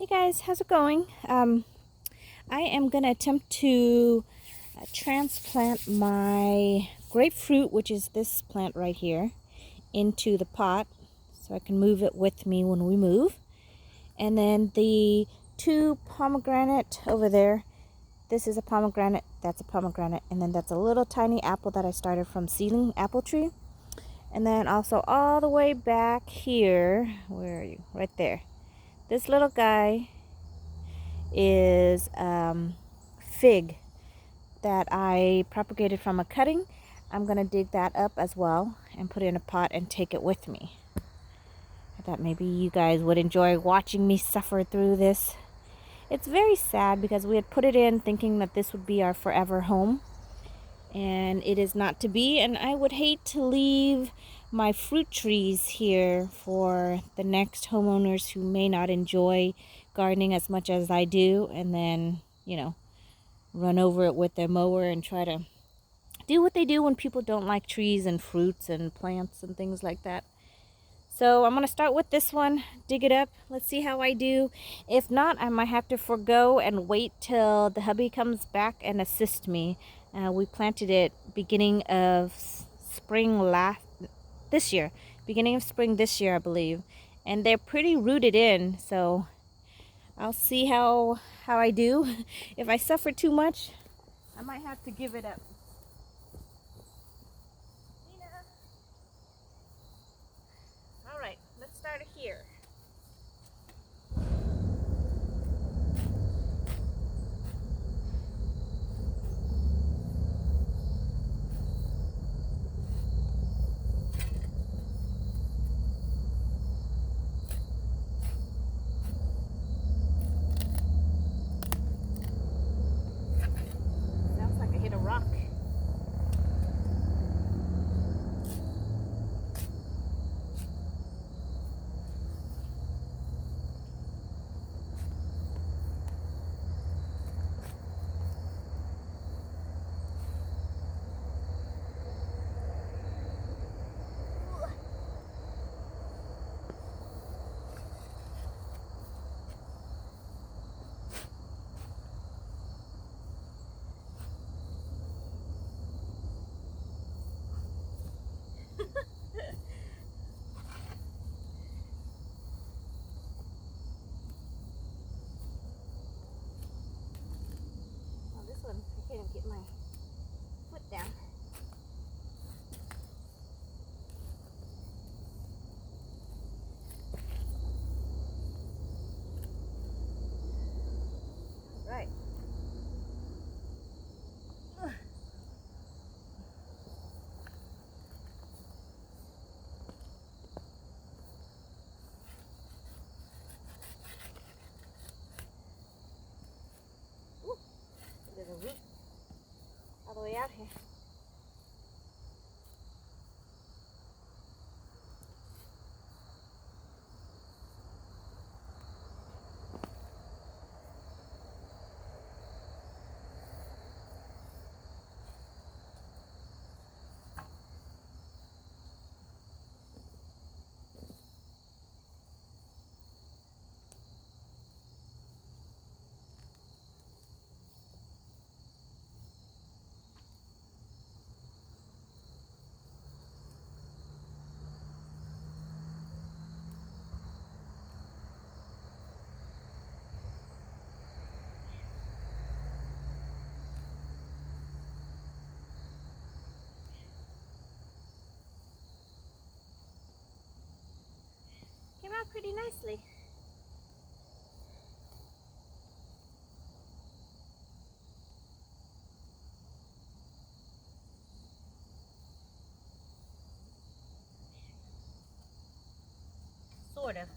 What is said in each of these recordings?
Hey guys, how's it going? I am going to attempt to transplant my grapefruit, which is this plant right here, into the pot so I can move it with me when we move. And then the two pomegranate over there, this is a pomegranate, that's a pomegranate, and then that's a little tiny apple that I started from seedling apple tree. And then also all the way back here, where are you? Right there. This little guy is fig that I propagated from a cutting. I'm going to dig that up as well and put it in a pot and take it with me. I thought maybe you guys would enjoy watching me suffer through this. It's very sad because we had put it in thinking that this would be our forever home, and it is not to be, and I would hate to leave my fruit trees here for the next homeowners who may not enjoy gardening as much as I do, and then, run over it with their mower and try to do what they do when people don't like trees and fruits and plants and things like that. So I'm going to start with this one, dig it up. Let's see how I do. If not, I might have to forego and wait till the hubby comes back and assist me. We planted it beginning of spring this year. Beginning of spring this year, I believe. And they're pretty rooted in, so I'll see how I do. If I suffer too much, I might have to give it up. All right, let's start it here. Sounds like I hit a rock. Oh, this one, I can't get my foot down. Right. Ooh, there's a root all the way out here. Came out pretty nicely. Sort of.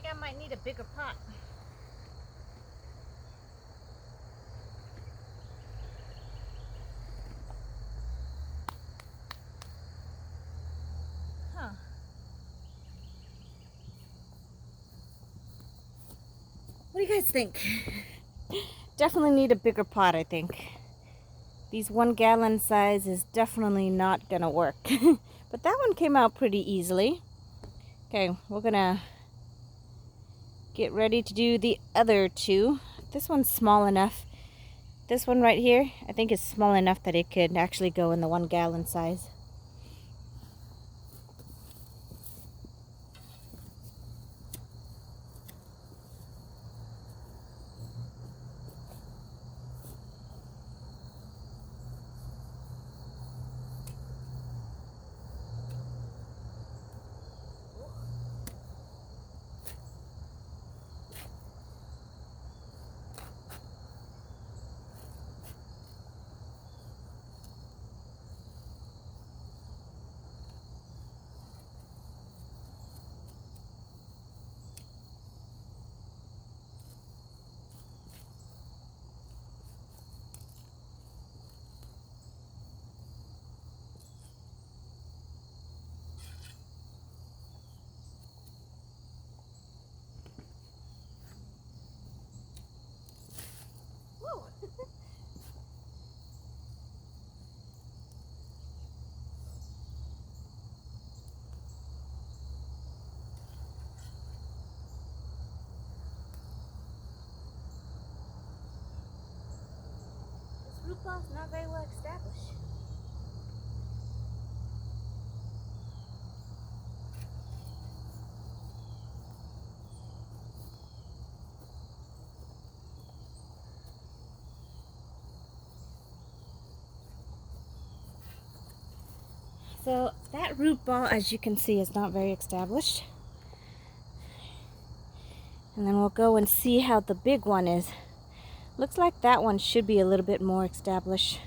think I might need a bigger pot. Huh. What do you guys think? Definitely need a bigger pot, I think. These 1 gallon size is definitely not gonna work. But that one came out pretty easily. Okay, we're gonna get ready to do the other 2. This one's small enough. This one right here, I think is small enough that it could actually go in the 1 gallon size. Root ball's not very well established. So that root ball, as you can see, is not very established. And then we'll go and see how the big one is. Looks like that one should be a little bit more established.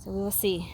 So we will see.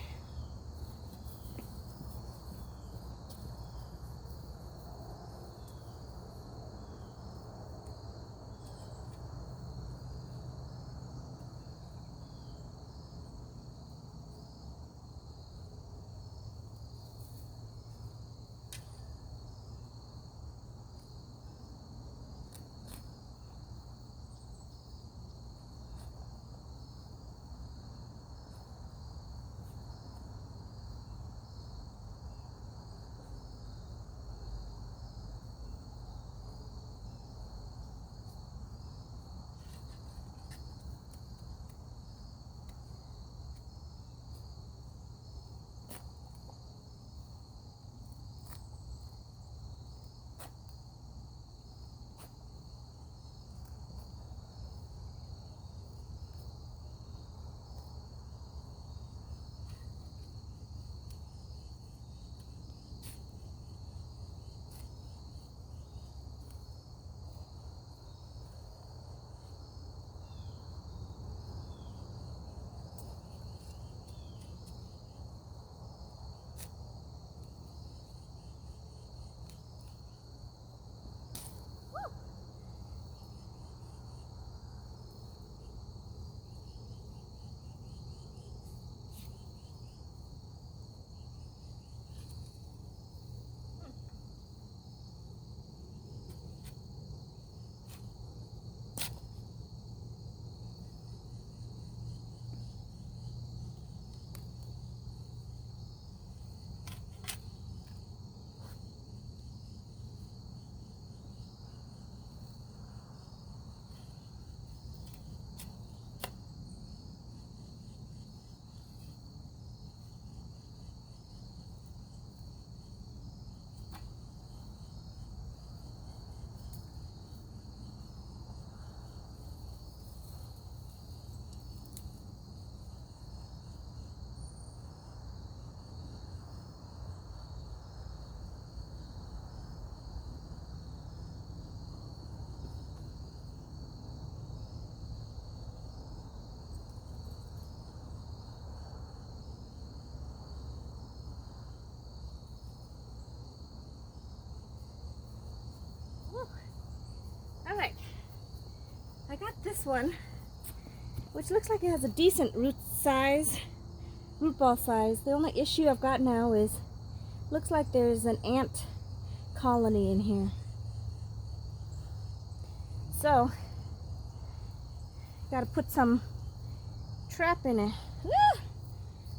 this one, which looks like it has a decent root ball size. The only issue I've got now is, looks like there's an ant colony in here. So, gotta put some trap in it.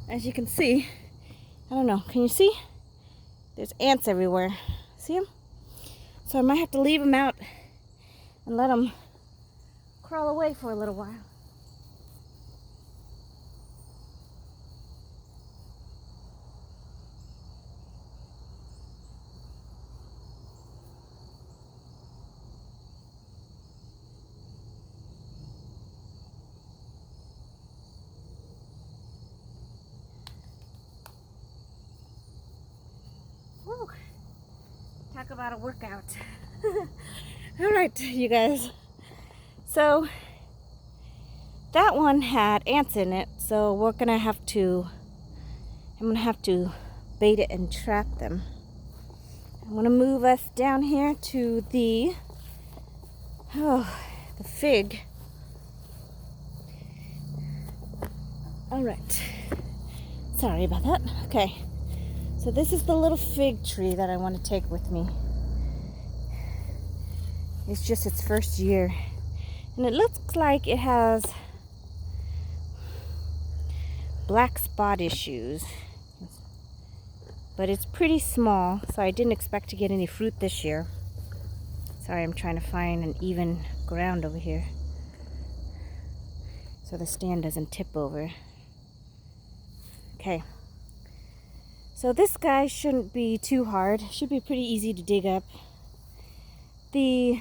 As you can see, I don't know, can you see? There's ants everywhere. See them? So I might have to leave them out and let them crawl away for a little while. Woo. Talk about a workout. All right, you guys. So that one had ants in it, so I'm gonna have to bait it and trap them. I'm gonna move us down here to the fig. All right. Sorry about that. Okay. So this is the little fig tree that I want to take with me. It's just its first year. And it looks like it has black spot issues. But it's pretty small, so I didn't expect to get any fruit this year. Sorry, I'm trying to find an even ground over here so the stand doesn't tip over. Okay. So this guy shouldn't be too hard. Should be pretty easy to dig up. The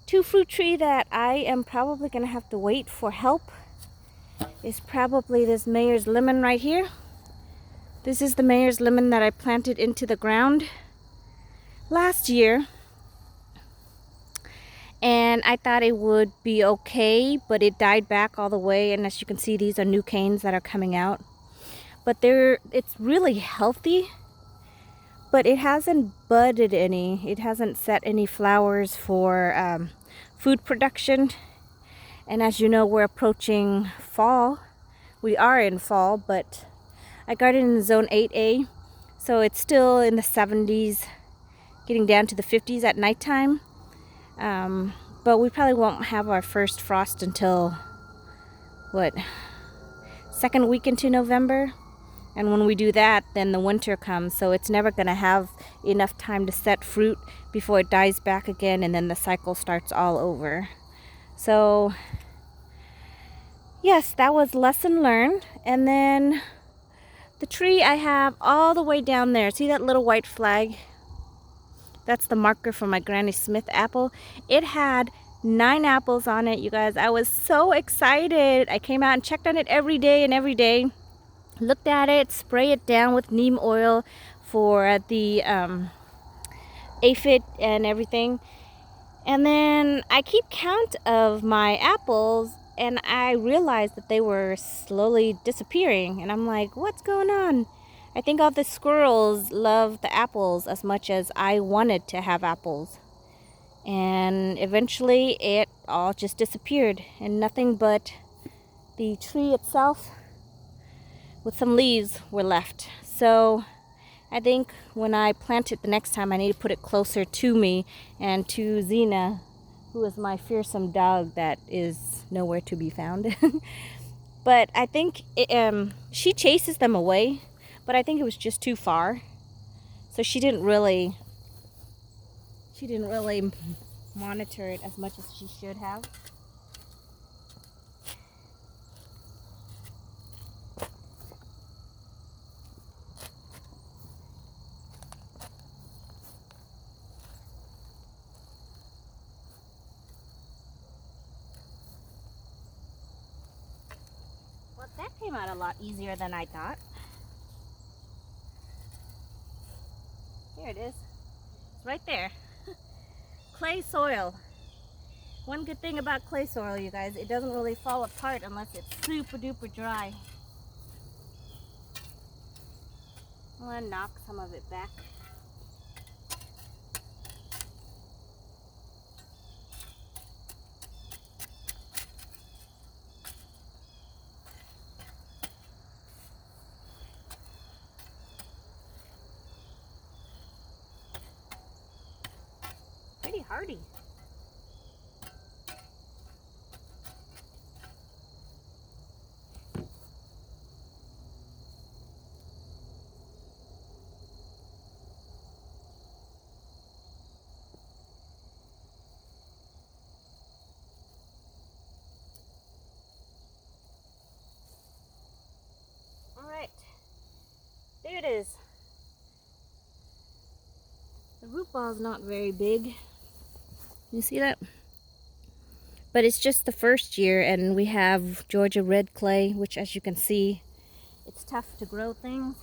two fruit tree that I am probably going to have to wait for help is probably this Mayor's lemon right here. This is the Mayor's lemon that I planted into the ground last year. And I thought it would be okay, but it died back all the way. And as you can see, these are new canes that are coming out. But it's really healthy, but it hasn't budded any. It hasn't set any flowers for food production. And as you know, we're approaching fall. We are in fall, but I garden in zone 8A, so it's still in the 70s, getting down to the 50s at nighttime. But we probably won't have our first frost until, second week into November? And when we do that, then the winter comes, so it's never going to have enough time to set fruit before it dies back again, and then the cycle starts all over. So, yes, that was lesson learned. And then the tree I have all the way down there. See that little white flag? That's the marker for my Granny Smith apple. It had 9 apples on it, you guys. I was so excited. I came out and checked on it every day. Looked at it, spray it down with neem oil for the aphid and everything. And then I keep count of my apples, and I realized that they were slowly disappearing. And I'm like, what's going on? I think all the squirrels love the apples as much as I wanted to have apples. And eventually it all just disappeared, and nothing but the tree itself with some leaves were left. So I think when I plant it the next time, I need to put it closer to me and to Xena, who is my fearsome dog that is nowhere to be found. But I think she chases them away, but I think it was just too far. So she didn't really monitor it as much as she should have. Well, that came out a lot easier than I thought. Here it is. It's right there. Clay soil. One good thing about clay soil, you guys, it doesn't really fall apart unless it's super duper dry. I'm gonna knock some of it back. hardy. All right, there it is. The root ball is not very big. You see that? But it's just the first year, and we have Georgia red clay, which, as you can see, it's tough to grow things.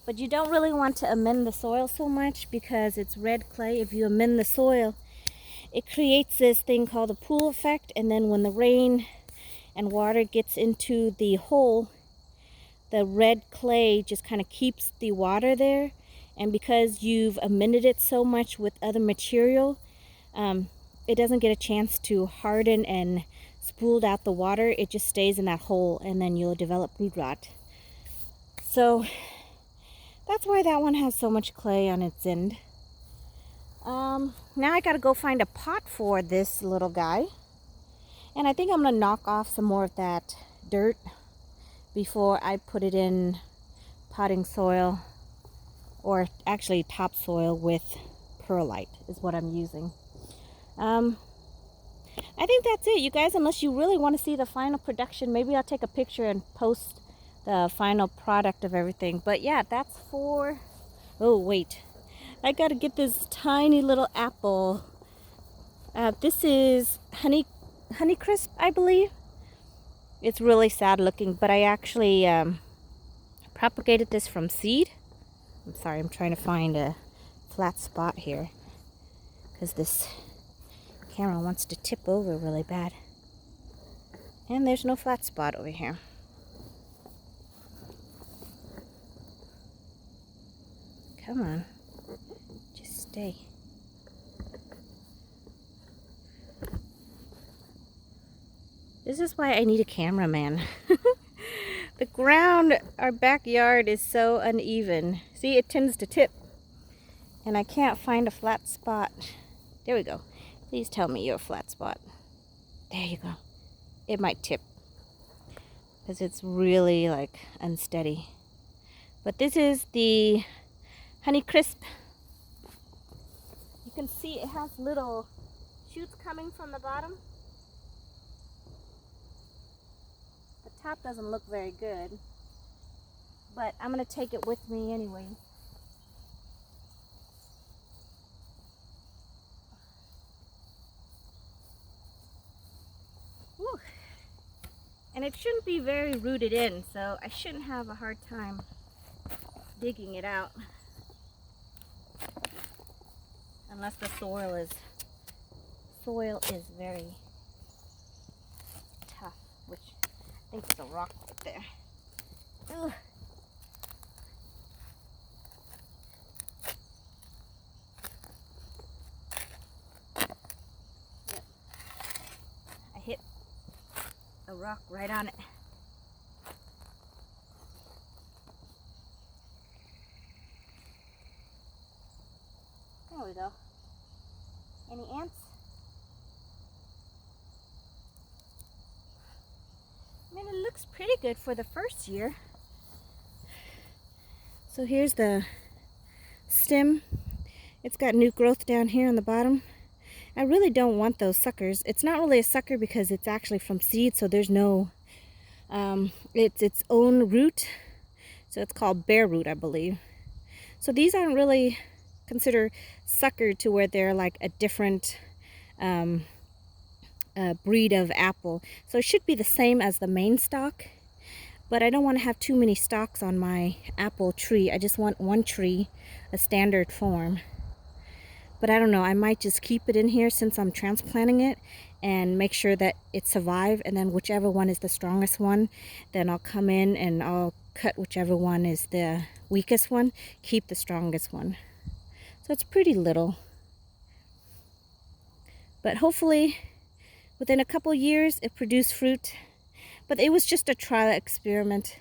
But you don't really want to amend the soil so much because it's red clay. If you amend the soil, it creates this thing called a pool effect, and then when the rain and water gets into the hole, the red clay just kind of keeps the water there. And because you've amended it so much with other material, it doesn't get a chance to harden and spool out the water. It just stays in that hole, and then you'll develop root rot. So that's why that one has so much clay on its end. Now I gotta go find a pot for this little guy. And I think I'm gonna knock off some more of that dirt before I put it in potting soil, or actually topsoil with perlite is what I'm using. I think that's it, you guys. Unless you really want to see the final production, maybe I'll take a picture and post the final product of everything. But yeah, that's for... Oh, wait. I gotta get this tiny little apple. This is Honey Crisp, I believe. It's really sad looking, but I actually propagated this from seed. I'm sorry, I'm trying to find a flat spot here because this camera wants to tip over really bad. And there's no flat spot over here. Come on, just stay. This is why I need a cameraman. The ground, our backyard, is so uneven. See, it tends to tip. And I can't find a flat spot. There we go. Please tell me you're a flat spot. There you go. It might tip, because it's really like unsteady. But this is the Honey Crisp. You can see it has little shoots coming from the bottom. The top doesn't look very good, but I'm going to take it with me anyway. Whew. And it shouldn't be very rooted in, so I shouldn't have a hard time digging it out. Unless the soil is very tough, which I think there's a rock right there. Ugh. Yep. I hit a rock right on it. There we go. Any ants? I mean, it looks pretty good for the first year. So here's the stem. It's got new growth down here on the bottom. I really don't want those suckers. It's not really a sucker because it's actually from seed, so there's no, it's its own root. So it's called bare root, I believe. So these aren't really considered sucker to where they're like a different breed of apple. So it should be the same as the main stalk, but I don't want to have too many stalks on my apple tree. I just want one tree, a standard form. But I don't know, I might just keep it in here since I'm transplanting it and make sure that it survives, and then whichever one is the strongest one, then I'll come in and I'll cut whichever one is the weakest one, keep the strongest one. So it's pretty little. But hopefully within a couple years it produced fruit. But it was just a trial experiment.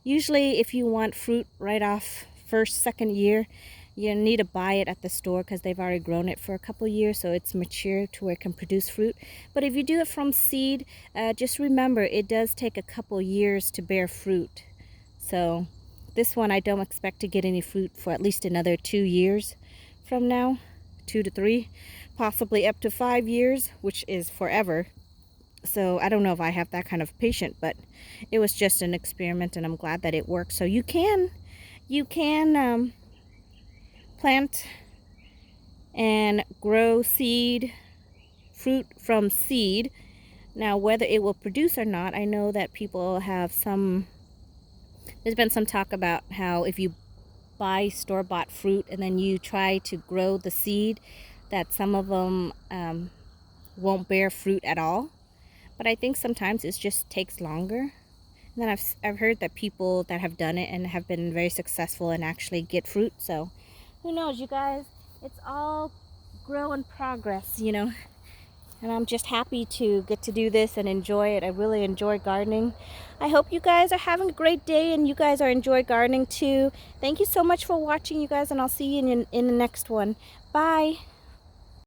Usually if you want fruit right off first, second year, You need to buy it at the store because they've already grown it for a couple years, so it's mature to where it can produce fruit. But if you do it from seed, just remember it does take a couple years to bear fruit. So this one I don't expect to get any fruit for at least another 2 years from now, 2 to 3, possibly up to 5 years, which is forever. So I don't know if I have that kind of patience, but it was just an experiment, and I'm glad that it worked. So you can plant and grow fruit from seed. Now, whether it will produce or not, I know that people have there's been some talk about how if you buy store-bought fruit and then you try to grow the seed, that some of them won't bear fruit at all. But I think sometimes it just takes longer. And then I've heard that people that have done it and have been very successful and actually get fruit. So who knows, you guys? It's all grow in progress, you know. And I'm just happy to get to do this and enjoy it. I really enjoy gardening. I hope you guys are having a great day and you guys are enjoying gardening too. Thank you so much for watching, you guys, and I'll see you in the next one. Bye.